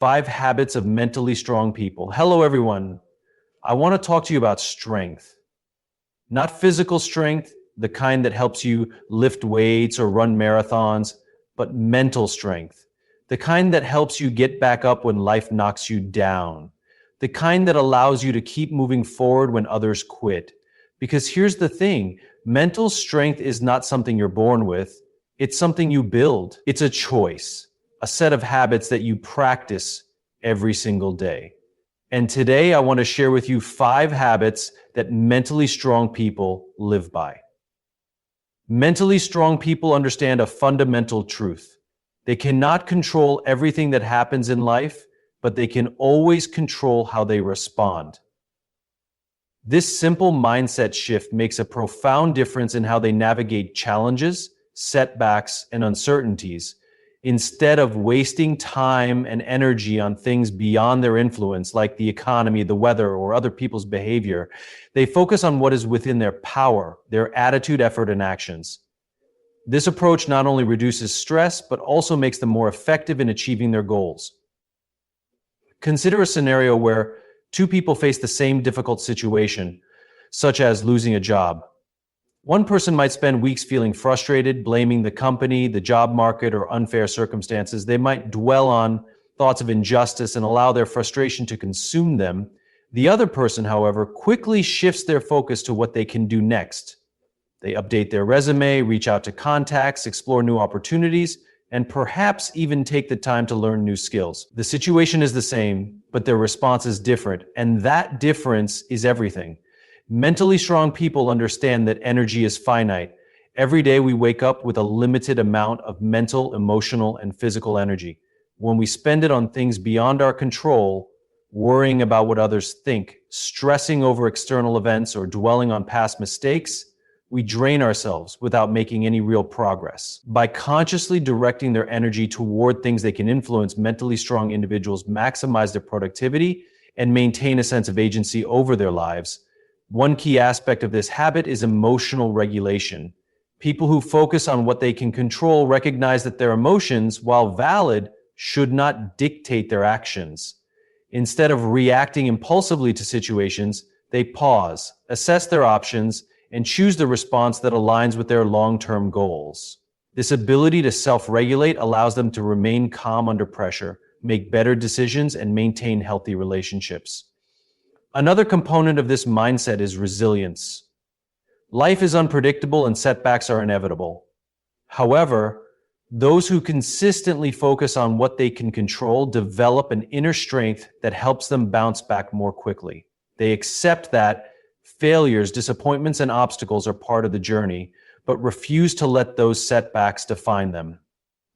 5 habits of mentally strong people. Hello, everyone. I want to talk to you about strength. Not physical strength, the kind that helps you lift weights or run marathons, but mental strength. The kind that helps you get back up when life knocks you down. The kind that allows you to keep moving forward when others quit. Because here's the thing, mental strength is not something you're born with. It's something you build. It's a choice, a set of habits that you practice every single day. And today I want to share with you 5 habits that mentally strong people live by. Mentally strong people understand a fundamental truth. They cannot control everything that happens in life, but they can always control how they respond. This simple mindset shift makes a profound difference in how they navigate challenges, setbacks, and uncertainties. Instead of wasting time and energy on things beyond their influence, like the economy, the weather, or other people's behavior, they focus on what is within their power, their attitude, effort, and actions. This approach not only reduces stress, but also makes them more effective in achieving their goals. Consider a scenario where 2 people face the same difficult situation, such as losing a job. One person might spend weeks feeling frustrated, blaming the company, the job market, or unfair circumstances. They might dwell on thoughts of injustice and allow their frustration to consume them. The other person, however, quickly shifts their focus to what they can do next. They update their resume, reach out to contacts, explore new opportunities, and perhaps even take the time to learn new skills. The situation is the same, but their response is different, and that difference is everything. Mentally strong people understand that energy is finite. Every day we wake up with a limited amount of mental, emotional, and physical energy. When we spend it on things beyond our control, worrying about what others think, stressing over external events, or dwelling on past mistakes, we drain ourselves without making any real progress. By consciously directing their energy toward things they can influence, mentally strong individuals maximize their productivity and maintain a sense of agency over their lives. One key aspect of this habit is emotional regulation. People who focus on what they can control recognize that their emotions, while valid, should not dictate their actions. Instead of reacting impulsively to situations, they pause, assess their options, and choose the response that aligns with their long-term goals. This ability to self-regulate allows them to remain calm under pressure, make better decisions, and maintain healthy relationships. Another component of this mindset is resilience. Life is unpredictable and setbacks are inevitable. However, those who consistently focus on what they can control develop an inner strength that helps them bounce back more quickly. They accept that failures, disappointments, and obstacles are part of the journey, but refuse to let those setbacks define them.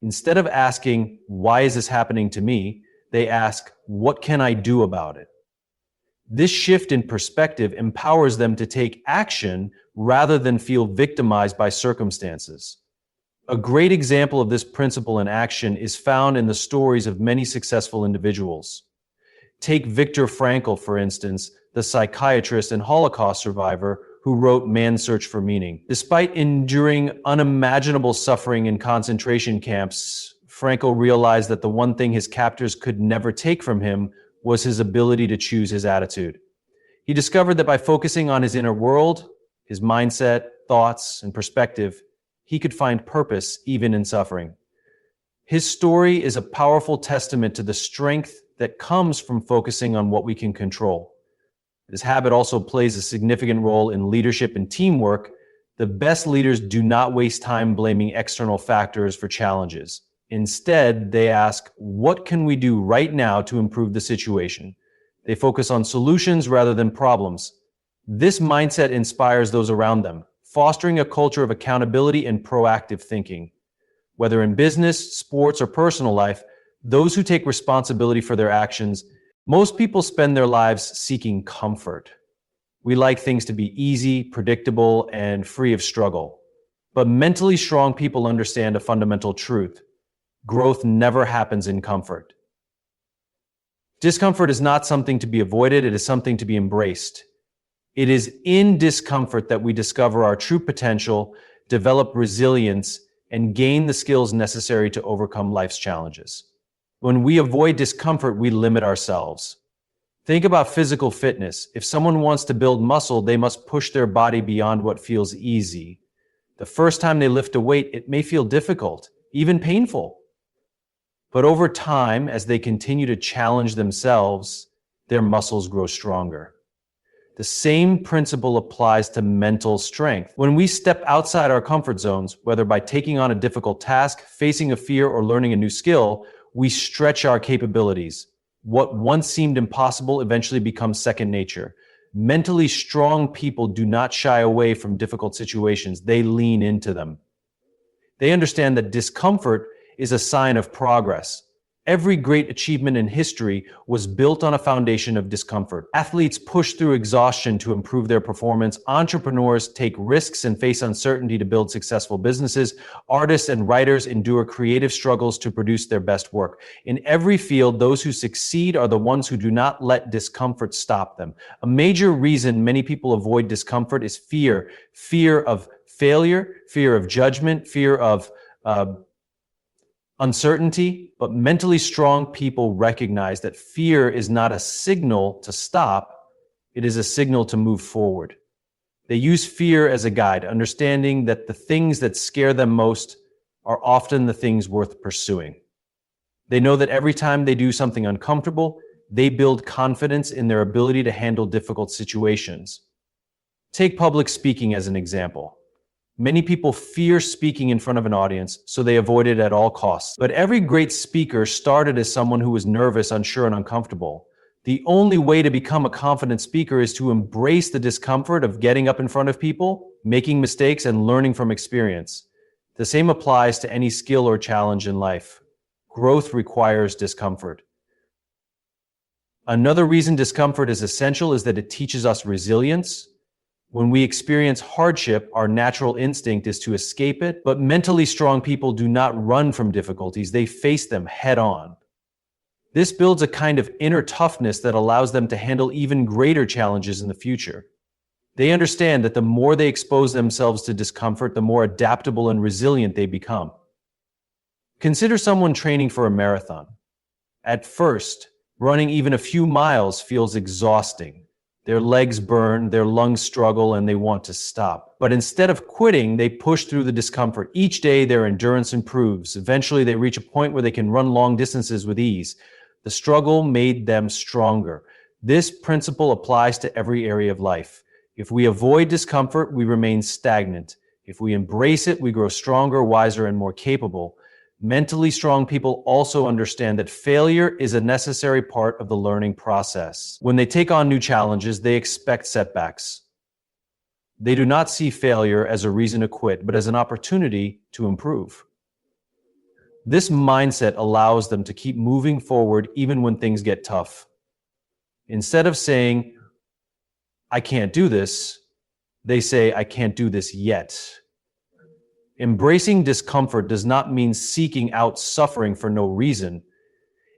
Instead of asking, "Why is this happening to me?" they ask, "What can I do about it?" This shift in perspective empowers them to take action rather than feel victimized by circumstances. A great example of this principle in action is found in the stories of many successful individuals. Take Viktor Frankl, for instance, the psychiatrist and Holocaust survivor who wrote Man's Search for Meaning. Despite enduring unimaginable suffering in concentration camps, Frankl realized that the one thing his captors could never take from him was his ability to choose his attitude. He discovered that by focusing on his inner world, his mindset, thoughts, and perspective, he could find purpose even in suffering. His story is a powerful testament to the strength that comes from focusing on what we can control. This habit also plays a significant role in leadership and teamwork. The best leaders do not waste time blaming external factors for challenges. Instead, they ask, "What can we do right now to improve the situation?" They focus on solutions rather than problems. This mindset inspires those around them, fostering a culture of accountability and proactive thinking. Whether in business, sports, or personal life, those who take responsibility for their actions. Most people spend their lives seeking comfort. We like things to be easy, predictable, and free of struggle. But mentally strong people understand a fundamental truth. Growth never happens in comfort. Discomfort is not something to be avoided, it is something to be embraced. It is in discomfort that we discover our true potential, develop resilience, and gain the skills necessary to overcome life's challenges. When we avoid discomfort, we limit ourselves. Think about physical fitness. If someone wants to build muscle, they must push their body beyond what feels easy. The first time they lift a weight, it may feel difficult, even painful. But over time, as they continue to challenge themselves, their muscles grow stronger. The same principle applies to mental strength. When we step outside our comfort zones, whether by taking on a difficult task, facing a fear, or learning a new skill, we stretch our capabilities. What once seemed impossible eventually becomes second nature. Mentally strong people do not shy away from difficult situations. They lean into them. They understand that discomfort is a sign of progress. Every great achievement in history was built on a foundation of discomfort. Athletes push through exhaustion to improve their performance. Entrepreneurs take risks and face uncertainty to build successful businesses. Artists and writers endure creative struggles to produce their best work. In every field, those who succeed are the ones who do not let discomfort stop them. A major reason many people avoid discomfort is fear. Fear of failure, fear of judgment, fear of uncertainty, but mentally strong people recognize that fear is not a signal to stop, it is a signal to move forward. They use fear as a guide, understanding that the things that scare them most are often the things worth pursuing. They know that every time they do something uncomfortable, they build confidence in their ability to handle difficult situations. Take public speaking as an example. Many people fear speaking in front of an audience, so they avoid it at all costs. But every great speaker started as someone who was nervous, unsure, and uncomfortable. The only way to become a confident speaker is to embrace the discomfort of getting up in front of people, making mistakes, and learning from experience. The same applies to any skill or challenge in life. Growth requires discomfort. Another reason discomfort is essential is that it teaches us resilience. When we experience hardship, our natural instinct is to escape it, but mentally strong people do not run from difficulties, they face them head on. This builds a kind of inner toughness that allows them to handle even greater challenges in the future. They understand that the more they expose themselves to discomfort, the more adaptable and resilient they become. Consider someone training for a marathon. At first, running even a few miles feels exhausting. Their legs burn, their lungs struggle, and they want to stop. But instead of quitting, they push through the discomfort. Each day, their endurance improves. Eventually, they reach a point where they can run long distances with ease. The struggle made them stronger. This principle applies to every area of life. If we avoid discomfort, we remain stagnant. If we embrace it, we grow stronger, wiser, and more capable. Mentally strong people also understand that failure is a necessary part of the learning process. When they take on new challenges, they expect setbacks. They do not see failure as a reason to quit, but as an opportunity to improve. This mindset allows them to keep moving forward even when things get tough. Instead of saying, "I can't do this," they say, "I can't do this yet." Embracing discomfort does not mean seeking out suffering for no reason.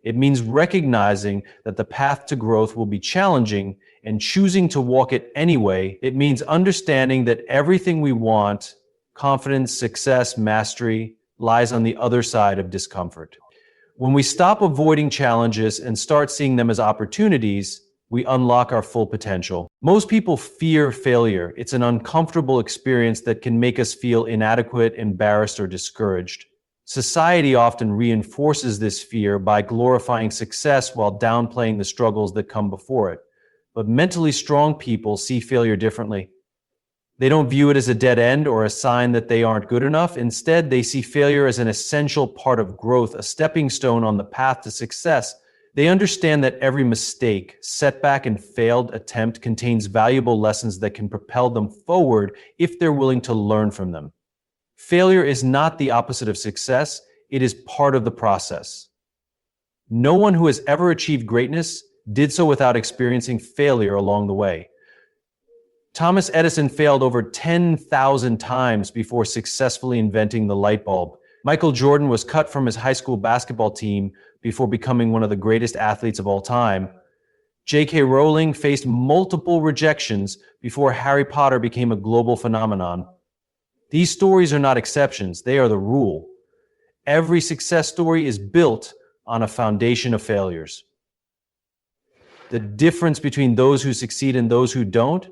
It means recognizing that the path to growth will be challenging and choosing to walk it anyway. It means understanding that everything we want, confidence, success, mastery, lies on the other side of discomfort. When we stop avoiding challenges and start seeing them as opportunities, we unlock our full potential. Most people fear failure. It's an uncomfortable experience that can make us feel inadequate, embarrassed, or discouraged. Society often reinforces this fear by glorifying success while downplaying the struggles that come before it. But mentally strong people see failure differently. They don't view it as a dead end or a sign that they aren't good enough. Instead, they see failure as an essential part of growth, a stepping stone on the path to success. They understand that every mistake, setback, and failed attempt contains valuable lessons that can propel them forward if they're willing to learn from them. Failure is not the opposite of success, it is part of the process. No one who has ever achieved greatness did so without experiencing failure along the way. Thomas Edison failed over 10,000 times before successfully inventing the light bulb. Michael Jordan was cut from his high school basketball team before becoming one of the greatest athletes of all time. J.K. Rowling faced multiple rejections before Harry Potter became a global phenomenon. These stories are not exceptions, they are the rule. Every success story is built on a foundation of failures. The difference between those who succeed and those who don't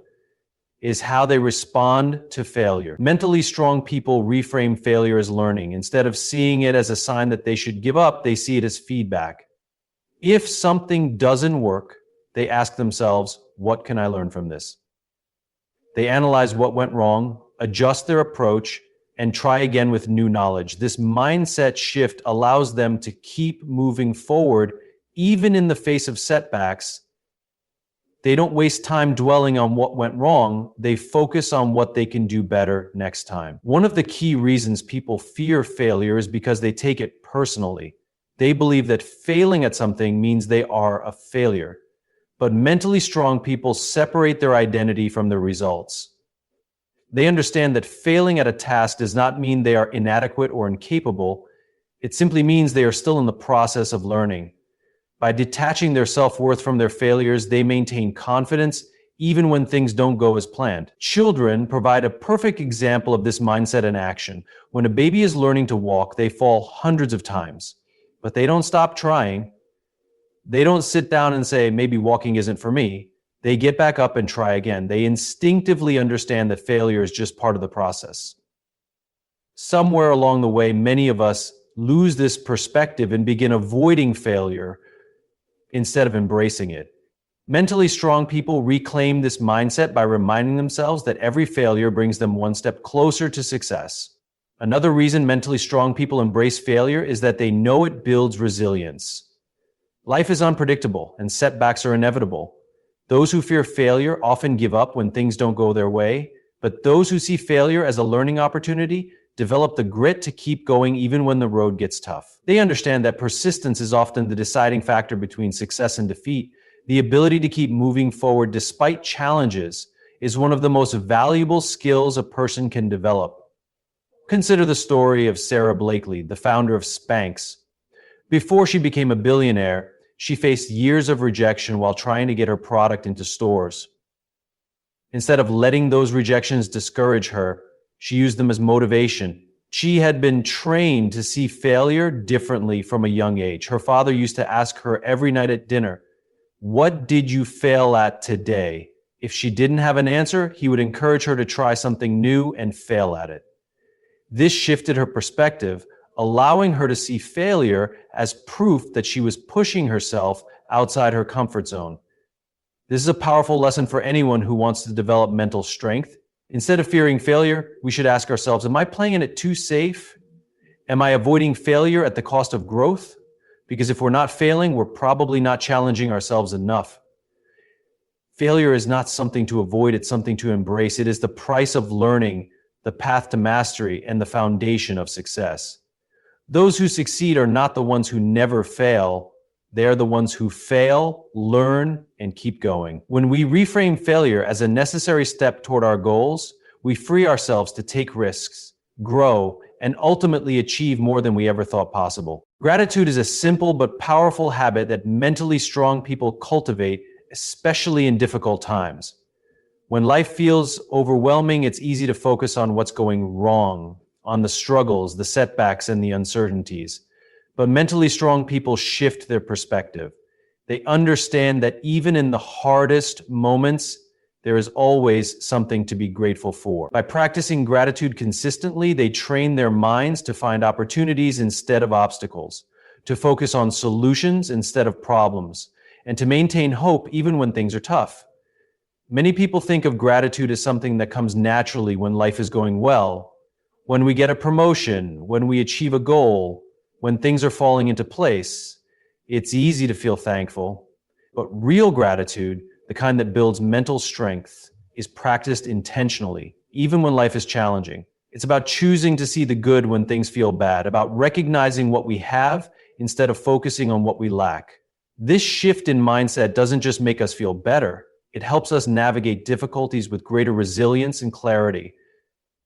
is how they respond to failure. Mentally strong people reframe failure as learning. Instead of seeing it as a sign that they should give up, they see it as feedback. If something doesn't work, they ask themselves, what can I learn from this? They analyze what went wrong, adjust their approach, and try again with new knowledge. This mindset shift allows them to keep moving forward, even in the face of setbacks. They don't waste time dwelling on what went wrong. They focus on what they can do better next time. One of the key reasons people fear failure is because they take it personally. They believe that failing at something means they are a failure. But mentally strong people separate their identity from their results. They understand that failing at a task does not mean they are inadequate or incapable. It simply means they are still in the process of learning. By detaching their self-worth from their failures, they maintain confidence even when things don't go as planned. Children provide a perfect example of this mindset in action. When a baby is learning to walk, they fall hundreds of times, but they don't stop trying. They don't sit down and say, maybe walking isn't for me. They get back up and try again. They instinctively understand that failure is just part of the process. Somewhere along the way, many of us lose this perspective and begin avoiding failure instead of embracing it. Mentally strong people reclaim this mindset by reminding themselves that every failure brings them one step closer to success. Another reason mentally strong people embrace failure is that they know it builds resilience. Life is unpredictable and setbacks are inevitable. Those who fear failure often give up when things don't go their way, but those who see failure as a learning opportunity develop the grit to keep going even when the road gets tough. They understand that persistence is often the deciding factor between success and defeat. The ability to keep moving forward despite challenges is one of the most valuable skills a person can develop. Consider the story of Sarah Blakely, the founder of Spanx. Before she became a billionaire, she faced years of rejection while trying to get her product into stores. Instead of letting those rejections discourage her, she used them as motivation. She had been trained to see failure differently from a young age. Her father used to ask her every night at dinner, "What did you fail at today?" If she didn't have an answer, he would encourage her to try something new and fail at it. This shifted her perspective, allowing her to see failure as proof that she was pushing herself outside her comfort zone. This is a powerful lesson for anyone who wants to develop mental strength. Instead of fearing failure, we should ask ourselves, am I playing it too safe? Am I avoiding failure at the cost of growth? Because if we're not failing, we're probably not challenging ourselves enough. Failure is not something to avoid, it's something to embrace. It is the price of learning, the path to mastery, and the foundation of success. Those who succeed are not the ones who never fail. They are the ones who fail, learn, and keep going. When we reframe failure as a necessary step toward our goals, we free ourselves to take risks, grow, and ultimately achieve more than we ever thought possible. Gratitude is a simple but powerful habit that mentally strong people cultivate, especially in difficult times. When life feels overwhelming, it's easy to focus on what's going wrong, on the struggles, the setbacks, and the uncertainties. But mentally strong people shift their perspective. They understand that even in the hardest moments, there is always something to be grateful for. By practicing gratitude consistently, they train their minds to find opportunities instead of obstacles, to focus on solutions instead of problems, and to maintain hope even when things are tough. Many people think of gratitude as something that comes naturally when life is going well, when we get a promotion, when we achieve a goal, when things are falling into place. It's easy to feel thankful, but real gratitude, the kind that builds mental strength, is practiced intentionally, even when life is challenging. It's about choosing to see the good when things feel bad, about recognizing what we have instead of focusing on what we lack. This shift in mindset doesn't just make us feel better, it helps us navigate difficulties with greater resilience and clarity.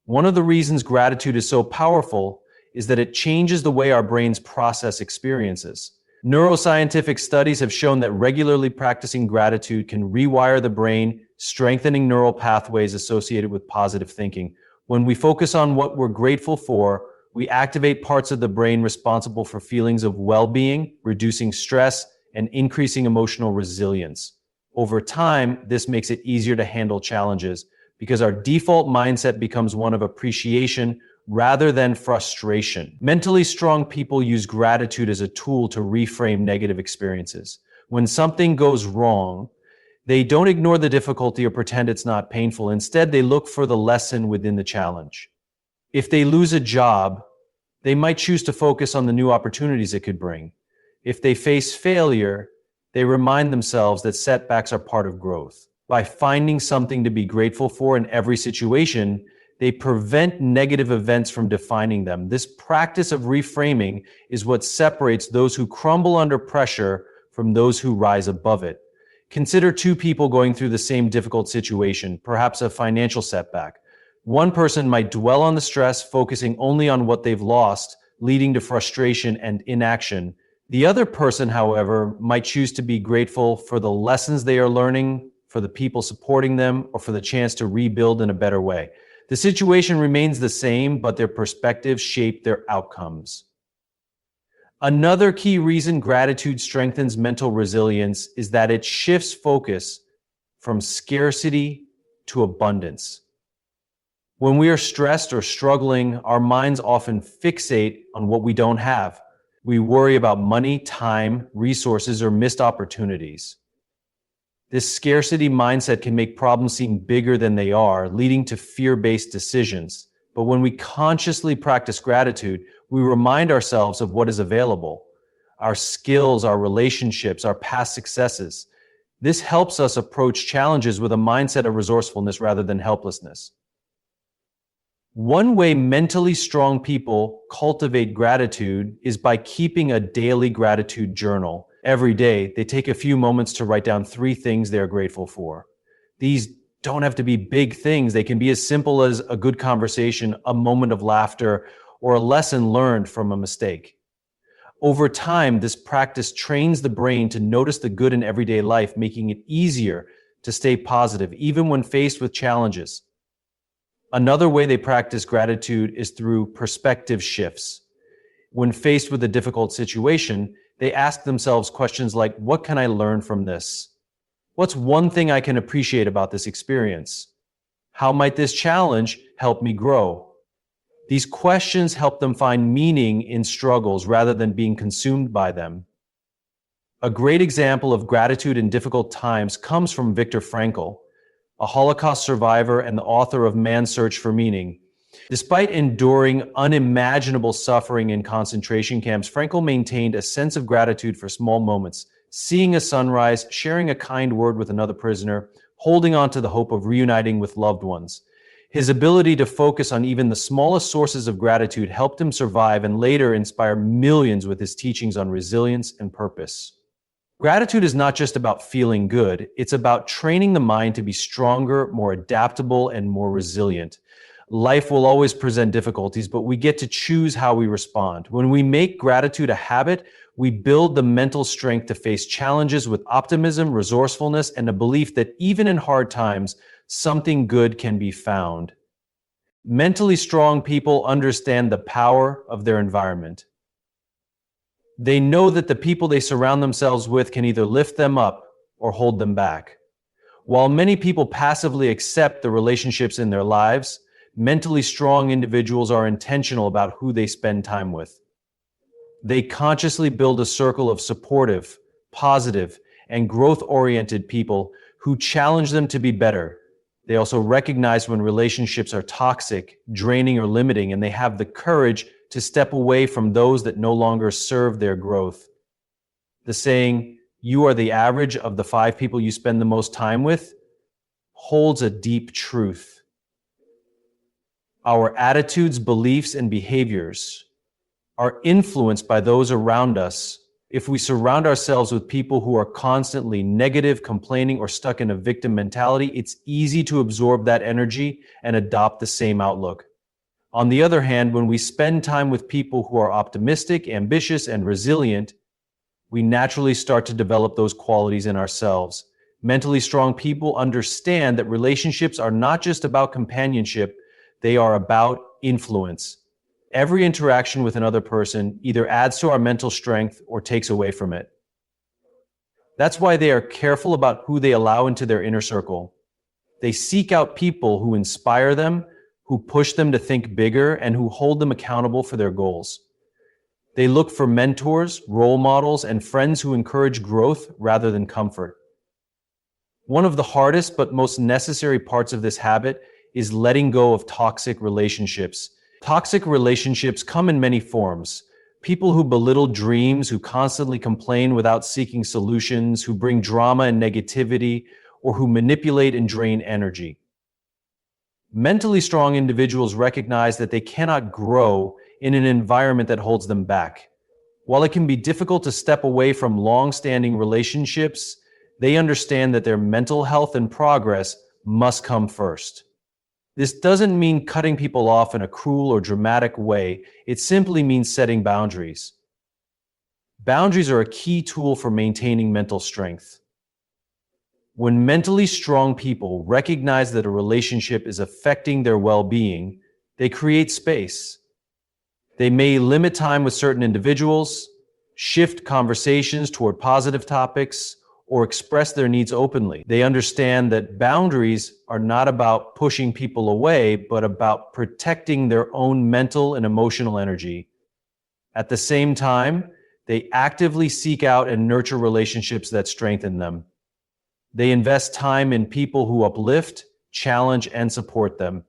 One of the reasons gratitude is so powerful is that it changes the way our brains process experiences. Neuroscientific studies have shown that regularly practicing gratitude can rewire the brain, strengthening neural pathways associated with positive thinking. When we focus on what we're grateful for, We activate parts of the brain responsible for feelings of well-being, reducing stress, and increasing emotional resilience. Over time, this makes it easier to handle challenges because our default mindset becomes one of appreciation rather than frustration. Mentally strong people use gratitude as a tool to reframe negative experiences. When something goes wrong, they don't ignore the difficulty or pretend it's not painful. Instead, they look for the lesson within the challenge. If they lose a job, they might choose to focus on the new opportunities it could bring. If they face failure, they remind themselves that setbacks are part of growth. By finding something to be grateful for in every situation, they prevent negative events from defining them. This practice of reframing is what separates those who crumble under pressure from those who rise above it. Consider two people going through the same difficult situation, perhaps a financial setback. One person might dwell on the stress, focusing only on what they've lost, leading to frustration and inaction. The other person, however, might choose to be grateful for the lessons they are learning, for the people supporting them, or for the chance to rebuild in a better way. The situation remains the same, but their perspectives shape their outcomes. Another key reason gratitude strengthens mental resilience is that it shifts focus from scarcity to abundance. When we are stressed or struggling, our minds often fixate on what we don't have. We worry about money, time, resources, or missed opportunities. This scarcity mindset can make problems seem bigger than they are, leading to fear-based decisions. But when we consciously practice gratitude, we remind ourselves of what is available, our skills, our relationships, our past successes. This helps us approach challenges with a mindset of resourcefulness rather than helplessness. One way mentally strong people cultivate gratitude is by keeping a daily gratitude journal. Every day, they take a few moments to write down 3 things they are grateful for. These don't have to be big things. They can be as simple as a good conversation, a moment of laughter, or a lesson learned from a mistake. Over time, this practice trains the brain to notice the good in everyday life, making it easier to stay positive, even when faced with challenges. Another way they practice gratitude is through perspective shifts. When faced with a difficult situation, they ask themselves questions like, what can I learn from this? What's one thing I can appreciate about this experience? How might this challenge help me grow? These questions help them find meaning in struggles rather than being consumed by them. A great example of gratitude in difficult times comes from Viktor Frankl, a Holocaust survivor and the author of Man's Search for Meaning. Despite enduring unimaginable suffering in concentration camps, Frankl maintained a sense of gratitude for small moments, seeing a sunrise, sharing a kind word with another prisoner, holding on to the hope of reuniting with loved ones. His ability to focus on even the smallest sources of gratitude helped him survive and later inspire millions with his teachings on resilience and purpose. Gratitude is not just about feeling good, it's about training the mind to be stronger, more adaptable, and more resilient. Life will always present difficulties, but we get to choose how we respond. When we make gratitude a habit, we build the mental strength to face challenges with optimism, resourcefulness, and a belief that even in hard times, something good can be found. Mentally strong people understand the power of their environment. They know that the people they surround themselves with can either lift them up or hold them back. While many people passively accept the relationships in their lives, mentally strong individuals are intentional about who they spend time with. They consciously build a circle of supportive, positive, and growth-oriented people who challenge them to be better. They also recognize when relationships are toxic, draining, or limiting, and they have the courage to step away from those that no longer serve their growth. The saying, "You are the average of the 5 people you spend the most time with," holds a deep truth. Our attitudes, beliefs, and behaviors are influenced by those around us. If we surround ourselves with people who are constantly negative, complaining, or stuck in a victim mentality, it's easy to absorb that energy and adopt the same outlook. On the other hand, when we spend time with people who are optimistic, ambitious, and resilient, we naturally start to develop those qualities in ourselves. Mentally strong people understand that relationships are not just about companionship, they are about influence. Every interaction with another person either adds to our mental strength or takes away from it. That's why they are careful about who they allow into their inner circle. They seek out people who inspire them, who push them to think bigger, and who hold them accountable for their goals. They look for mentors, role models, and friends who encourage growth rather than comfort. One of the hardest but most necessary parts of this habit is letting go of toxic relationships. Toxic relationships come in many forms. People who belittle dreams, who constantly complain without seeking solutions, who bring drama and negativity, or who manipulate and drain energy. Mentally strong individuals recognize that they cannot grow in an environment that holds them back. While it can be difficult to step away from long-standing relationships, they understand that their mental health and progress must come first. This doesn't mean cutting people off in a cruel or dramatic way. It simply means setting boundaries. Boundaries are a key tool for maintaining mental strength. When mentally strong people recognize that a relationship is affecting their well-being, they create space. They may limit time with certain individuals, shift conversations toward positive topics, or express their needs openly. They understand that boundaries are not about pushing people away, but about protecting their own mental and emotional energy. At the same time, they actively seek out and nurture relationships that strengthen them. They invest time in people who uplift, challenge, and support them.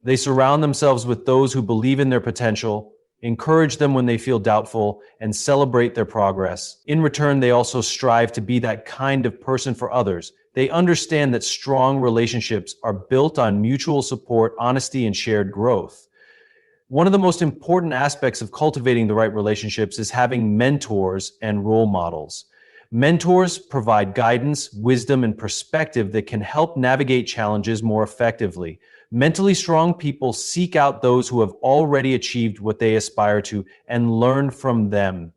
They surround themselves with those who believe in their potential, encourage them when they feel doubtful, and celebrate their progress. In return, they also strive to be that kind of person for others. They understand that strong relationships are built on mutual support, honesty, and shared growth. One of the most important aspects of cultivating the right relationships is having mentors and role models. Mentors provide guidance, wisdom, and perspective that can help navigate challenges more effectively. Mentally strong people seek out those who have already achieved what they aspire to and learn from them.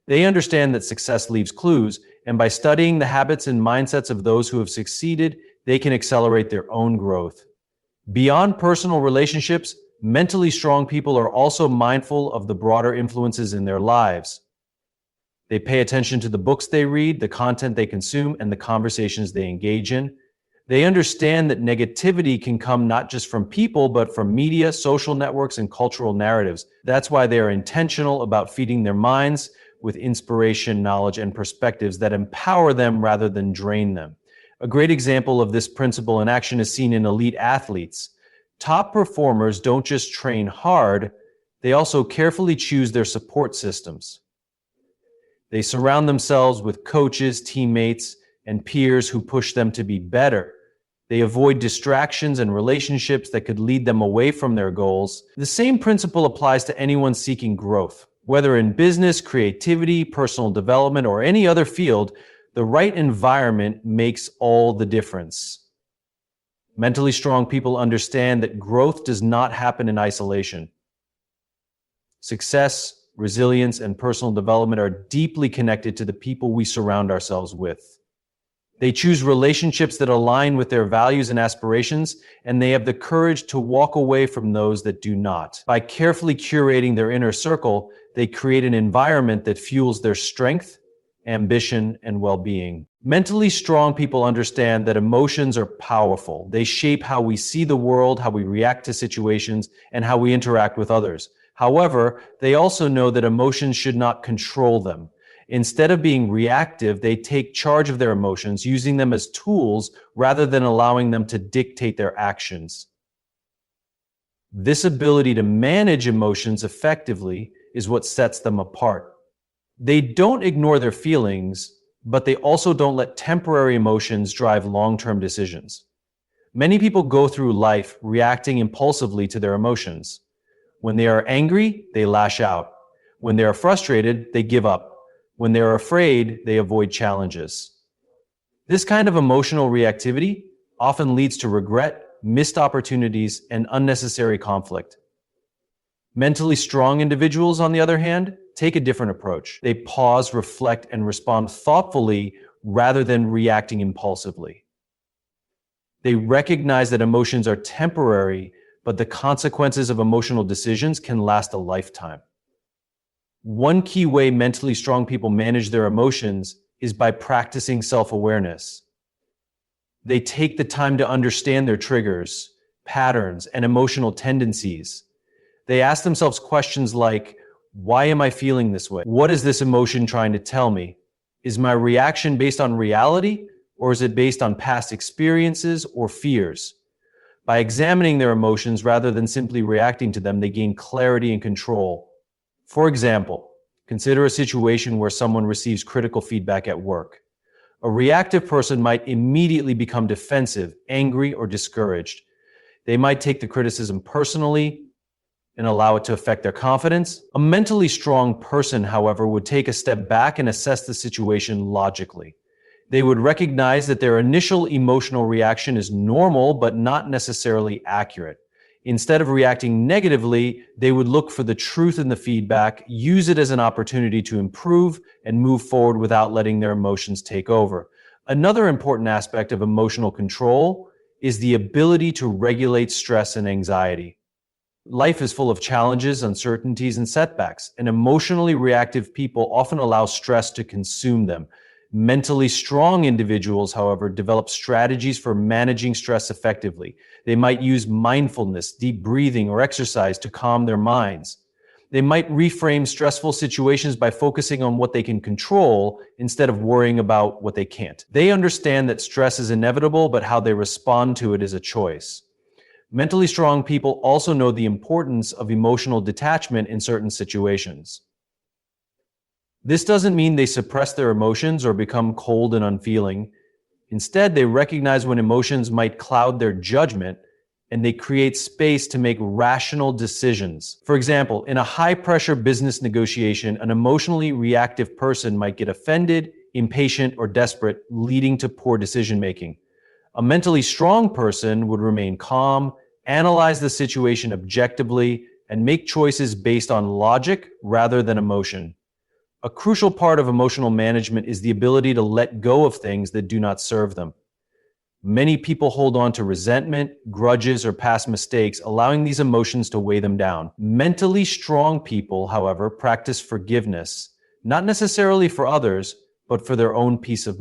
They understand that success leaves clues, and by studying the habits and mindsets of those who have succeeded, they can accelerate their own growth. Beyond personal relationships, mentally strong people are also mindful of the broader influences in their lives. They pay attention to the books they read, the content they consume, and the conversations they engage in. They understand that negativity can come not just from people, but from media, social networks, and cultural narratives. That's why they are intentional about feeding their minds with inspiration, knowledge, and perspectives that empower them rather than drain them. A great example of this principle in action is seen in elite athletes. Top performers don't just train hard, they also carefully choose their support systems. They surround themselves with coaches, teammates, and peers who push them to be better. They avoid distractions and relationships that could lead them away from their goals. The same principle applies to anyone seeking growth. Whether in business, creativity, personal development, or any other field, the right environment makes all the difference. Mentally strong people understand that growth does not happen in isolation. Success, resilience, and personal development are deeply connected to the people we surround ourselves with. They choose relationships that align with their values and aspirations, and they have the courage to walk away from those that do not. By carefully curating their inner circle, they create an environment that fuels their strength, ambition, and well-being. Mentally strong people understand that emotions are powerful. They shape how we see the world, how we react to situations, and how we interact with others. However, they also know that emotions should not control them. Instead of being reactive, they take charge of their emotions, using them as tools rather than allowing them to dictate their actions. This ability to manage emotions effectively is what sets them apart. They don't ignore their feelings, but they also don't let temporary emotions drive long-term decisions. Many people go through life reacting impulsively to their emotions. When they are angry, they lash out. When they are frustrated, they give up. When they are afraid, they avoid challenges. This kind of emotional reactivity often leads to regret, missed opportunities, and unnecessary conflict. Mentally strong individuals, on the other hand, take a different approach. They pause, reflect, and respond thoughtfully rather than reacting impulsively. They recognize that emotions are temporary, but the consequences of emotional decisions can last a lifetime. One key way mentally strong people manage their emotions is by practicing self-awareness. They take the time to understand their triggers, patterns, and emotional tendencies. They ask themselves questions like, why am I feeling this way? What is this emotion trying to tell me? Is my reaction based on reality, or is it based on past experiences or fears? By examining their emotions rather than simply reacting to them, they gain clarity and control. For example, consider a situation where someone receives critical feedback at work. A reactive person might immediately become defensive, angry, or discouraged. They might take the criticism personally and allow it to affect their confidence. A mentally strong person, however, would take a step back and assess the situation logically. They would recognize that their initial emotional reaction is normal but not necessarily accurate. Instead of reacting negatively, they would look for the truth in the feedback, use it as an opportunity to improve, and move forward without letting their emotions take over. Another important aspect of emotional control is the ability to regulate stress and anxiety. Life is full of challenges, uncertainties, and setbacks, and emotionally reactive people often allow stress to consume them. Mentally strong individuals, however, develop strategies for managing stress effectively. They might use mindfulness, deep breathing, or exercise to calm their minds. They might reframe stressful situations by focusing on what they can control instead of worrying about what they can't. They understand that stress is inevitable, but how they respond to it is a choice. Mentally strong people also know the importance of emotional detachment in certain situations. This doesn't mean they suppress their emotions or become cold and unfeeling. Instead, they recognize when emotions might cloud their judgment, and they create space to make rational decisions. For example, in a high-pressure business negotiation, an emotionally reactive person might get offended, impatient, or desperate, leading to poor decision-making. A mentally strong person would remain calm, analyze the situation objectively, and make choices based on logic rather than emotion. A crucial part of emotional management is the ability to let go of things that do not serve them. Many people hold on to resentment, grudges, or past mistakes, allowing these emotions to weigh them down. Mentally strong people, however, practice forgiveness, not necessarily for others, but for their own peace of mind.